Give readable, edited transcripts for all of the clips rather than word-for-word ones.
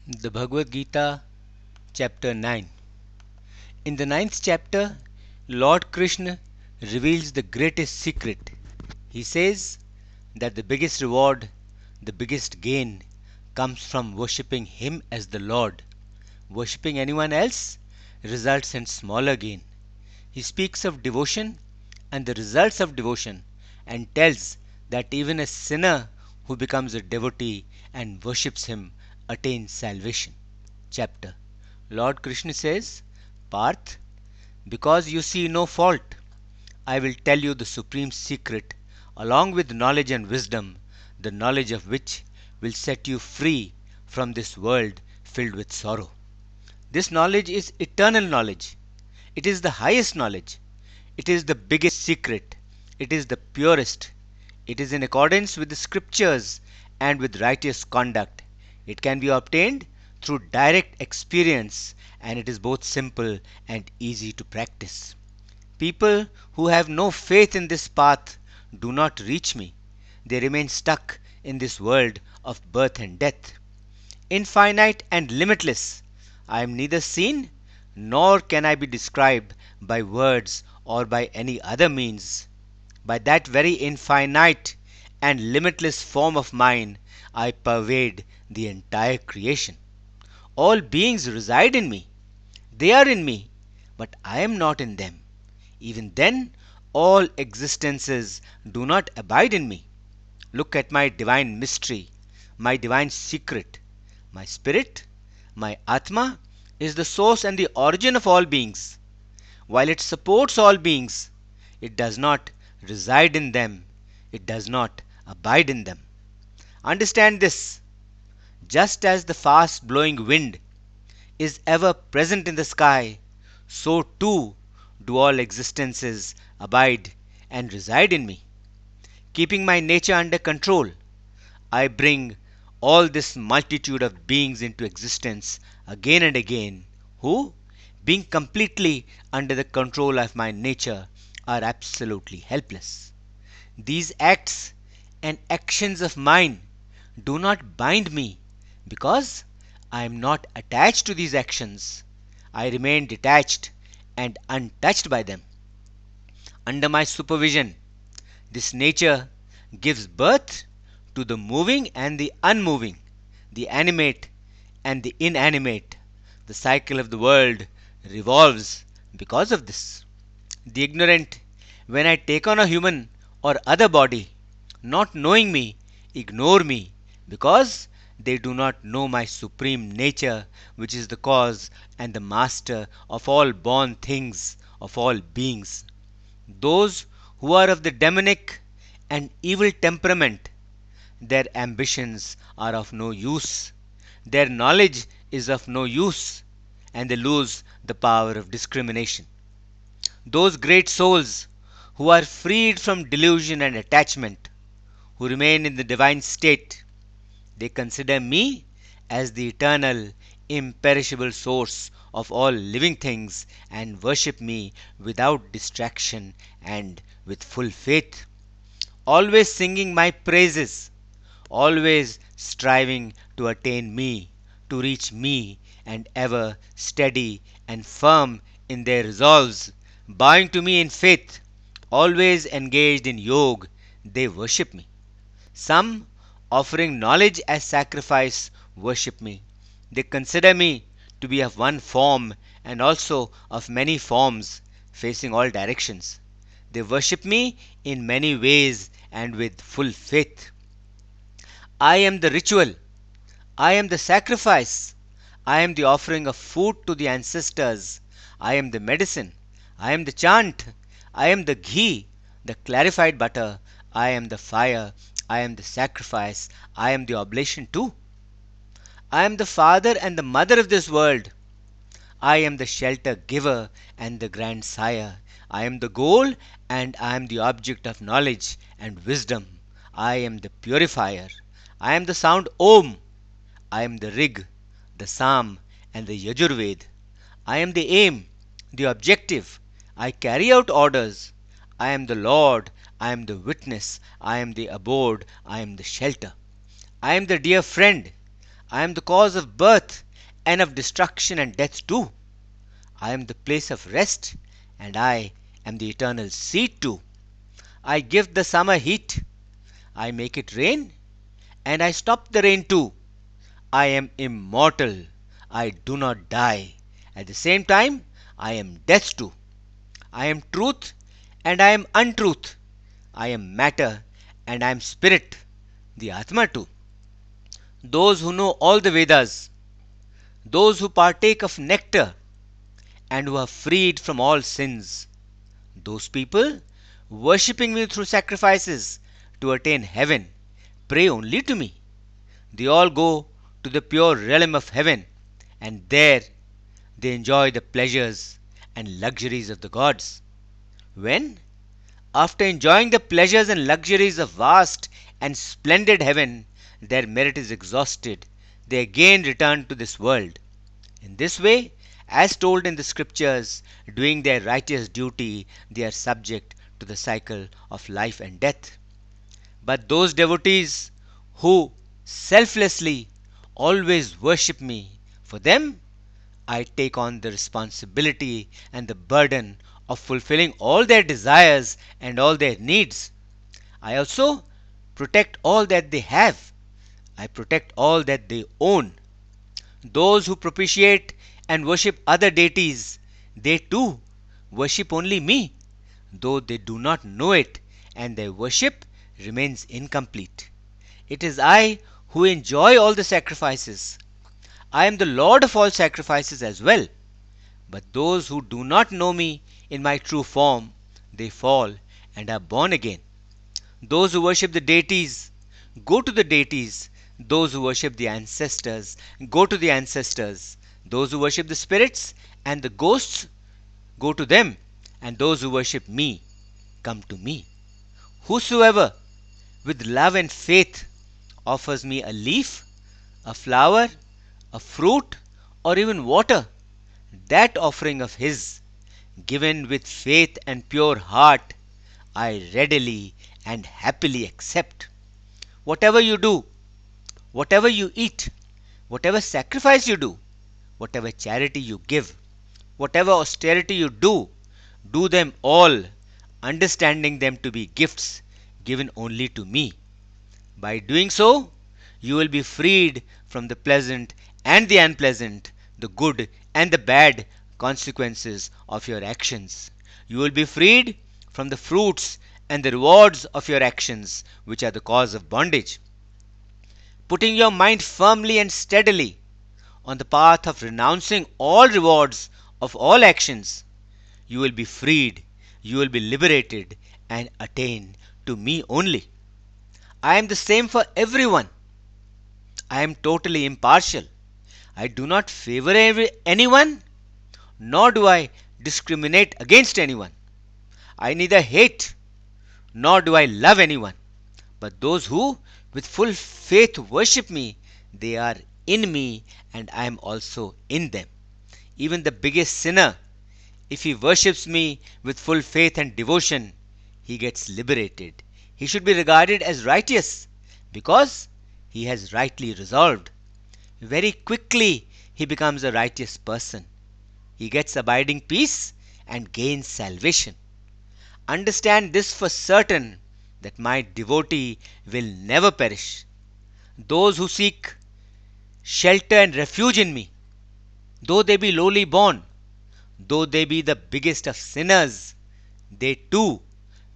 The Bhagavad Gita, chapter 9. In the ninth chapter, Lord Krishna reveals the greatest secret. He says that the biggest reward, the biggest gain, comes from worshipping Him as the Lord. Worshipping anyone else results in smaller gain. He speaks of devotion and the results of devotion and tells that even a sinner who becomes a devotee and worships Him attains salvation. Chapter. Lord Krishna says, Parth, because you see no fault, I will tell you the supreme secret, along with knowledge and wisdom, the knowledge of which will set you free from this world filled with sorrow. This knowledge is eternal knowledge. It is the highest knowledge. It is the biggest secret. It is the purest. It is in accordance with the scriptures and with righteous conduct. It can be obtained through direct experience, and it is both simple and easy to practice. People who have no faith in this path do not reach me. They remain stuck in this world of birth and death. Infinite and limitless, I am neither seen nor can I be described by words or by any other means. By that very infinite and limitless form of mine, I pervade the entire creation. All beings reside in me. They are in me, but I am not in them. Even then, all existences do not abide in me. Look at my divine mystery, my divine secret. My spirit, my Atma, is the source and the origin of all beings. While it supports all beings, it does not reside in them, it does not abide in them. Understand this: just as the fast blowing wind is ever present in the sky, so too do all existences abide and reside in me. Keeping my nature under control, I bring all this multitude of beings into existence again and again, who, being completely under the control of my nature, are absolutely helpless. These acts and actions of mine do not bind me because I am not attached to these actions. I remain detached and untouched by them. Under my supervision, this nature gives birth to the moving and the unmoving, the animate and the inanimate. The cycle of the world revolves because of this. The ignorant, when I take on a human or other body, not knowing me, ignore me because they do not know my supreme nature, which is the cause and the master of all born things, of all beings. Those who are of the demonic and evil temperament, their ambitions are of no use, their knowledge is of no use, and they lose the power of discrimination. Those great souls who are freed from delusion and attachment, who remain in the divine state, they consider me as the eternal, imperishable source of all living things and worship me without distraction and with full faith, always singing my praises, always striving to attain me, to reach me, and ever steady and firm in their resolves, bowing to me in faith, always engaged in yoga, they worship me. Some, offering knowledge as sacrifice, worship me. They consider me to be of one form and also of many forms, facing all directions. They worship me in many ways and with full faith. I am the ritual. I am the sacrifice. I am the offering of food to the ancestors. I am the medicine. I am the chant. I am the ghee, the clarified butter. I am the fire. I am the sacrifice. I am the oblation too. I am the father and the mother of this world. I am the shelter giver and the grandsire. I am the goal and I am the object of knowledge and wisdom. I am the purifier. I am the sound Om. I am the Rig, the Sam, and the Yajurved. I am the aim, the objective. I carry out orders. I am the Lord. I am the witness. I am the abode. I am the shelter. I am the dear friend. I am the cause of birth and of destruction and death too. I am the place of rest, and I am the eternal seed too. I give the summer heat, I make it rain, and I stop the rain too. I am immortal, I do not die. At the same time, I am death too. I am truth, and I am untruth. I am matter, and I am spirit, the Atma too. Those who know all the Vedas, those who partake of nectar, and who are freed from all sins, those people, worshipping me through sacrifices to attain heaven, pray only to me. They all go to the pure realm of heaven, and there they enjoy the pleasures and luxuries of the gods. When, after enjoying the pleasures and luxuries of vast and splendid heaven, their merit is exhausted, they again return to this world. In this way, as told in the scriptures, doing their righteous duty, they are subject to the cycle of life and death. But those devotees who selflessly always worship me, for them I take on the responsibility and the burden of fulfilling all their desires and all their needs. I also protect all that they have. I protect all that they own. Those who propitiate and worship other deities, they too worship only me, though they do not know it, and their worship remains incomplete. It is I who enjoy all the sacrifices. I am the Lord of all sacrifices as well. But those who do not know me in my true form, they fall and are born again. Those who worship the deities go to the deities. Those who worship the ancestors go to the ancestors. Those who worship the spirits and the ghosts go to them. And those who worship me come to me. Whosoever with love and faith offers me a leaf, a flower, a fruit, or even water, that offering of his, given with faith and pure heart, I readily and happily accept. Whatever you do, whatever you eat, whatever sacrifice you do, whatever charity you give, whatever austerity you do them all, understanding them to be gifts given only to me. By doing so, you will be freed from the pleasant and the unpleasant, the good and the bad consequences of your actions. You will be freed from the fruits and the rewards of your actions, which are the cause of bondage. Putting your mind firmly and steadily on the path of renouncing all rewards of all actions, you will be freed, you will be liberated, and attain to me only. I am the same for everyone. I am totally impartial. I do not favor anyone, nor do I discriminate against anyone. I neither hate nor do I love anyone. But those who with full faith worship me, they are in me and I am also in them. Even the biggest sinner, if he worships me with full faith and devotion, he gets liberated. He should be regarded as righteous because he has rightly resolved. Very quickly he becomes a righteous person. He gets abiding peace and gains salvation. Understand this for certain, that my devotee will never perish. Those who seek shelter and refuge in me, though they be lowly born, though they be the biggest of sinners, they too,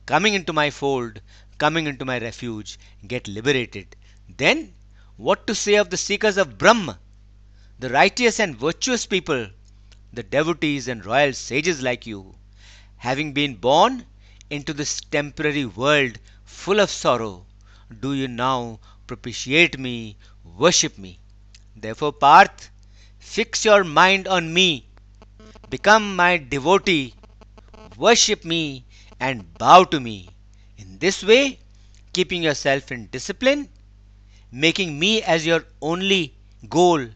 coming into my fold, coming into my refuge, get liberated. Then, what to say of the seekers of Brahma, the righteous and virtuous people, the devotees and royal sages like you, having been born into this temporary world full of sorrow, do you now propitiate me, worship me? Therefore, Parth, fix your mind on me, become my devotee, worship me, and bow to me. In this way, keeping yourself in discipline, making me as your only goal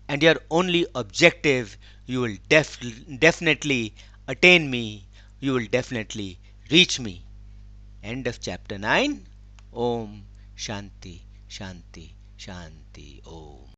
and your only objective, you will definitely attain me, you will definitely reach me. End of chapter 9. Om Shanti Shanti Shanti Om.